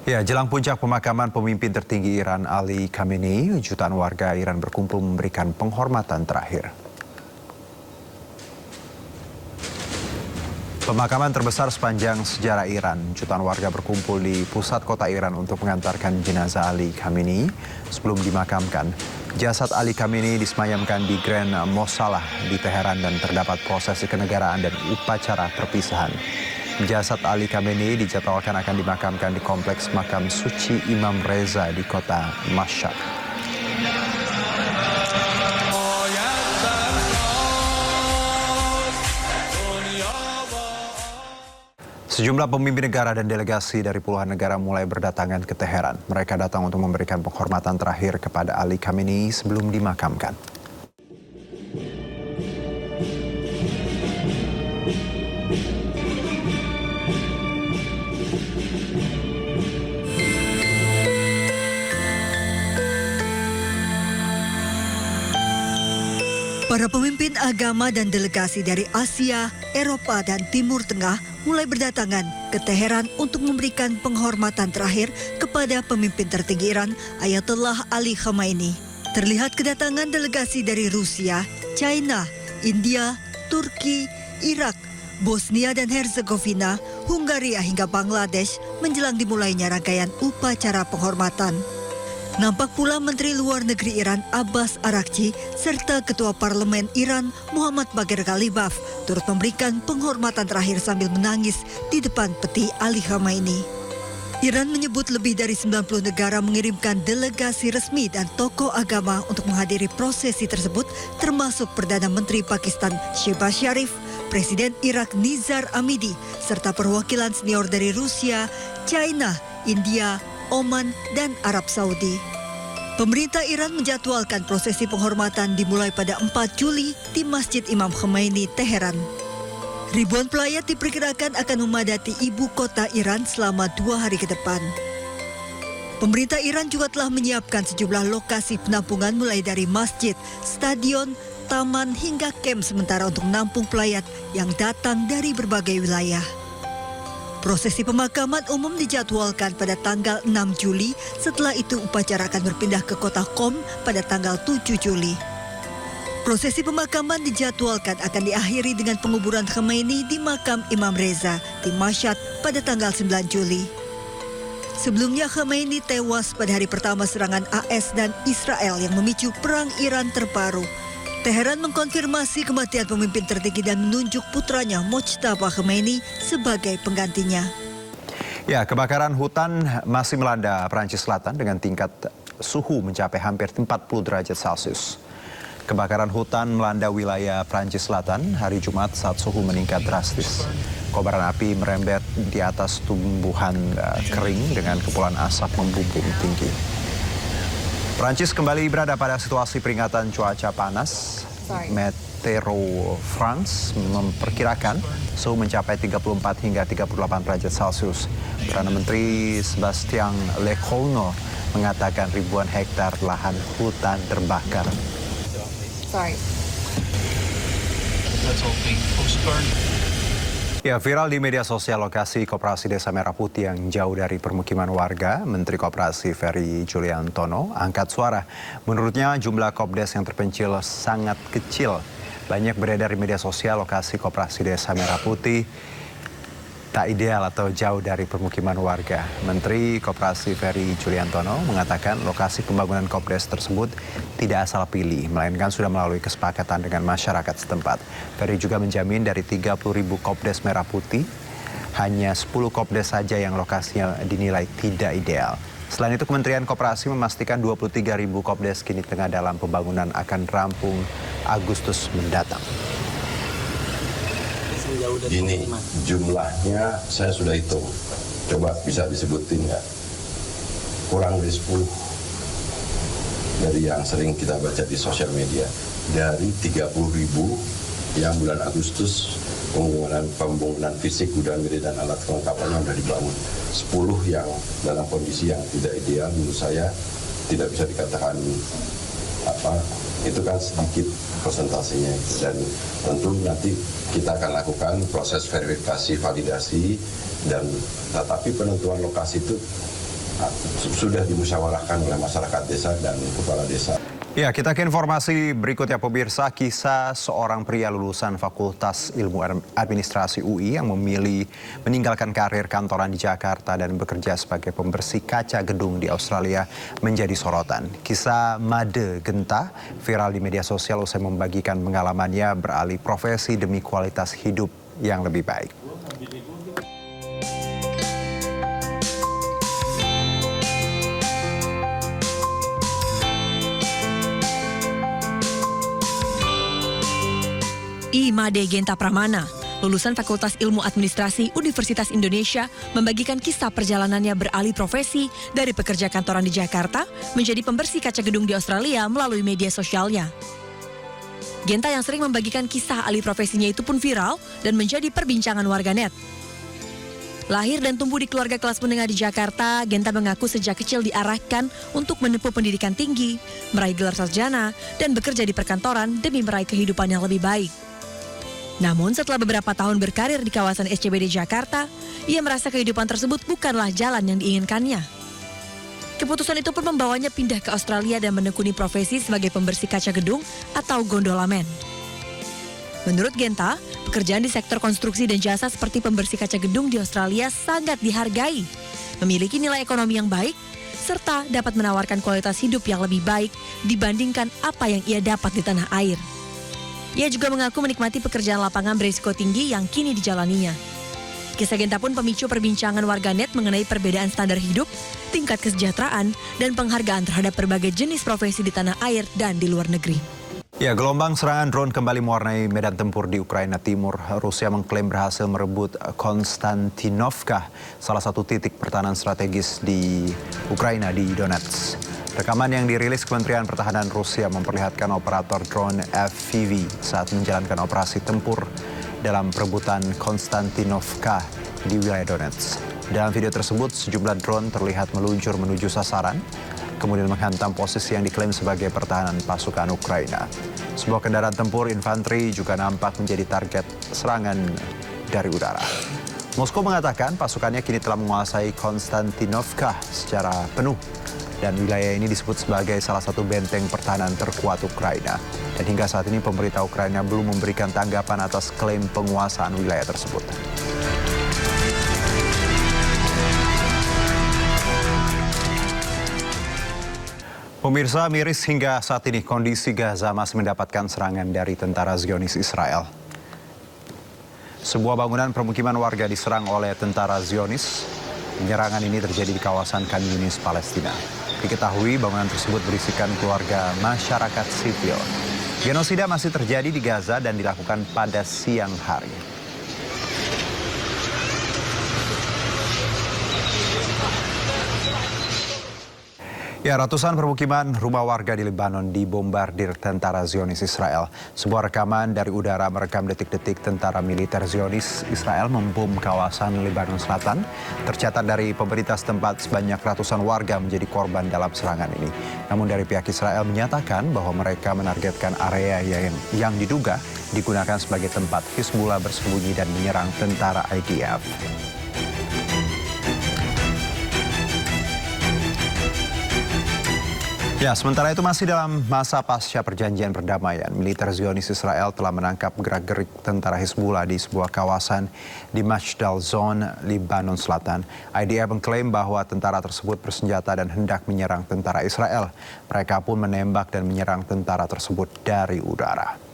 Ya, jelang puncak pemakaman pemimpin tertinggi Iran Ali Khamenei, jutaan warga Iran berkumpul memberikan penghormatan terakhir. Pemakaman terbesar sepanjang sejarah Iran, jutaan warga berkumpul di pusat kota Iran untuk mengantarkan jenazah Ali Khamenei sebelum dimakamkan. Jasad Ali Khamenei disemayamkan di Grand Mosalah di Teheran dan terdapat prosesi kenegaraan dan upacara perpisahan. Jasad Ali Khamenei dijadwalkan akan dimakamkan di kompleks makam suci Imam Reza di kota Mashhad. Sejumlah pemimpin negara dan delegasi dari puluhan negara mulai berdatangan ke Teheran. Mereka datang untuk memberikan penghormatan terakhir kepada Ali Khamenei sebelum dimakamkan. Para pemimpin agama dan delegasi dari Asia, Eropa, dan Timur Tengah mulai berdatangan ke Teheran untuk memberikan penghormatan terakhir kepada pemimpin tertinggi Iran, Ayatollah Ali Khamenei. Terlihat kedatangan delegasi dari Rusia, China, India, Turki, Irak, Bosnia dan Herzegovina, Hungaria hingga Bangladesh menjelang dimulainya rangkaian upacara penghormatan. Nampak pula Menteri Luar Negeri Iran Abbas Araghchi serta Ketua Parlemen Iran Muhammad Bagher Ghalibaf turut memberikan penghormatan terakhir sambil menangis di depan peti Ali Khamenei. Iran menyebut lebih dari 90 negara mengirimkan delegasi resmi dan tokoh agama untuk menghadiri prosesi tersebut, termasuk Perdana Menteri Pakistan Shehbaz Sharif, Presiden Irak Nizar Amidi, serta perwakilan senior dari Rusia, China, India, Oman, dan Arab Saudi. Pemerintah Iran menjadwalkan prosesi penghormatan dimulai pada 4 Juli di Masjid Imam Khomeini, Teheran. Ribuan pelayat diperkirakan akan memadati ibu kota Iran selama 2 hari ke depan. Pemerintah Iran juga telah menyiapkan sejumlah lokasi penampungan mulai dari masjid, stadion, taman, hingga kamp sementara untuk menampung pelayat yang datang dari berbagai wilayah. Prosesi pemakaman umum dijadwalkan pada tanggal 6 Juli, setelah itu upacara akan berpindah ke kota Qom pada tanggal 7 Juli. Prosesi pemakaman dijadwalkan akan diakhiri dengan penguburan Khamenei di makam Imam Reza di Mashhad pada tanggal 9 Juli. Sebelumnya Khamenei tewas pada hari pertama serangan AS dan Israel yang memicu perang Iran terbaru. Teheran mengkonfirmasi kematian pemimpin tertinggi dan menunjuk putranya Mojtaba Khamenei sebagai penggantinya. Ya, kebakaran hutan masih melanda Prancis Selatan dengan tingkat suhu mencapai hampir 40 derajat Celcius. Kebakaran hutan melanda wilayah Prancis Selatan hari Jumat saat suhu meningkat drastis. Kobaran api merembet di atas tumbuhan kering dengan kepulan asap membumbung tinggi. Prancis kembali berada pada situasi peringatan cuaca panas. Meteo France memperkirakan suhu mencapai 34 hingga 38 derajat Celcius. Perdana Menteri Sébastien Lecornu mengatakan ribuan hektar lahan hutan terbakar. Ya, viral di media sosial lokasi Koperasi Desa Merah Putih yang jauh dari permukiman warga. Menteri Koperasi Ferry Juliantono angkat suara. Menurutnya jumlah Kopdes yang terpencil sangat kecil. Banyak beredar di media sosial lokasi Koperasi Desa Merah Putih tak ideal atau jauh dari permukiman warga. Menteri Koperasi Ferry Juliantono mengatakan lokasi pembangunan Kopdes tersebut tidak asal pilih, melainkan sudah melalui kesepakatan dengan masyarakat setempat. Ferry juga menjamin dari 30.000 Kopdes Merah Putih, hanya 10 Kopdes saja yang lokasinya dinilai tidak ideal. Selain itu, Kementerian Koperasi memastikan 23.000 Kopdes kini tengah dalam pembangunan akan rampung Agustus mendatang. Ini jumlahnya saya sudah hitung, coba bisa disebutin nggak? Kurang dari 10 dari yang sering kita baca di sosial media. Dari 30.000 yang bulan Agustus pembangunan fisik, gudang gede dan alat kelengkapannya sudah dibangun. 10 yang dalam kondisi yang tidak ideal, menurut saya tidak bisa dikatakan itu kan sedikit presentasinya, dan tentu nanti kita akan lakukan proses verifikasi, validasi, dan tetapi penentuan lokasi itu sudah dimusyawarahkan oleh masyarakat desa dan kepala desa. Ya, kita ke informasi berikutnya pemirsa. Kisah seorang pria lulusan Fakultas Ilmu Administrasi UI yang memilih meninggalkan karir kantoran di Jakarta dan bekerja sebagai pembersih kaca gedung di Australia menjadi sorotan. Kisah Made Genta viral di media sosial usai membagikan pengalamannya beralih profesi demi kualitas hidup yang lebih baik. Made Genta Pramana, lulusan Fakultas Ilmu Administrasi Universitas Indonesia, membagikan kisah perjalanannya beralih profesi dari pekerja kantoran di Jakarta menjadi pembersih kaca gedung di Australia melalui media sosialnya. Genta yang sering membagikan kisah alih profesinya itu pun viral dan menjadi perbincangan warganet. Lahir dan tumbuh di keluarga kelas menengah di Jakarta, Genta mengaku sejak kecil diarahkan untuk menempuh pendidikan tinggi, meraih gelar sarjana, dan bekerja di perkantoran demi meraih kehidupan yang lebih baik. Namun setelah beberapa tahun berkarir di kawasan SCBD Jakarta, ia merasa kehidupan tersebut bukanlah jalan yang diinginkannya. Keputusan itu pun membawanya pindah ke Australia dan menekuni profesi sebagai pembersih kaca gedung atau gondolaman. Menurut Genta, pekerjaan di sektor konstruksi dan jasa seperti pembersih kaca gedung di Australia sangat dihargai, memiliki nilai ekonomi yang baik, serta dapat menawarkan kualitas hidup yang lebih baik dibandingkan apa yang ia dapat di tanah air. Ia juga mengaku menikmati pekerjaan lapangan berisiko tinggi yang kini dijalaninya. Kisah Genta pun pemicu perbincangan warganet mengenai perbedaan standar hidup, tingkat kesejahteraan, dan penghargaan terhadap berbagai jenis profesi di tanah air dan di luar negeri. Ya, gelombang serangan drone kembali mewarnai medan tempur di Ukraina Timur. Rusia mengklaim berhasil merebut Konstantinovka, salah satu titik pertahanan strategis di Ukraina di Donetsk. Rekaman yang dirilis Kementerian Pertahanan Rusia memperlihatkan operator drone FPV saat menjalankan operasi tempur dalam perebutan Konstantinovka di wilayah Donetsk. Dalam video tersebut, sejumlah drone terlihat meluncur menuju sasaran, kemudian menghantam posisi yang diklaim sebagai pertahanan pasukan Ukraina. Sebuah kendaraan tempur infanteri juga nampak menjadi target serangan dari udara. Moskow mengatakan pasukannya kini telah menguasai Konstantinovka secara penuh. Dan wilayah ini disebut sebagai salah satu benteng pertahanan terkuat Ukraina. Dan hingga saat ini pemerintah Ukraina belum memberikan tanggapan atas klaim penguasaan wilayah tersebut. Pemirsa, miris hingga saat ini kondisi Gaza masih mendapatkan serangan dari tentara Zionis Israel. Sebuah bangunan permukiman warga diserang oleh tentara Zionis. Penyerangan ini terjadi di kawasan Khan Yunis, Palestina. Diketahui bangunan tersebut berisikan keluarga masyarakat sipil. Genosida masih terjadi di Gaza dan dilakukan pada siang hari. Ya, ratusan permukiman rumah warga di Lebanon dibombardir tentara Zionis Israel. Sebuah rekaman dari udara merekam detik-detik tentara militer Zionis Israel membom kawasan Lebanon Selatan. Tercatat dari pemerintah setempat sebanyak ratusan warga menjadi korban dalam serangan ini. Namun dari pihak Israel menyatakan bahwa mereka menargetkan area yang diduga digunakan sebagai tempat Hizbullah bersembunyi dan menyerang tentara IDF. Ya, sementara itu masih dalam masa pasca perjanjian perdamaian, militer Zionis Israel telah menangkap gerak-gerik tentara Hizbullah di sebuah kawasan di Mashdal Zone, Lebanon Selatan. IDF mengklaim bahwa tentara tersebut bersenjata dan hendak menyerang tentara Israel. Mereka pun menembak dan menyerang tentara tersebut dari udara.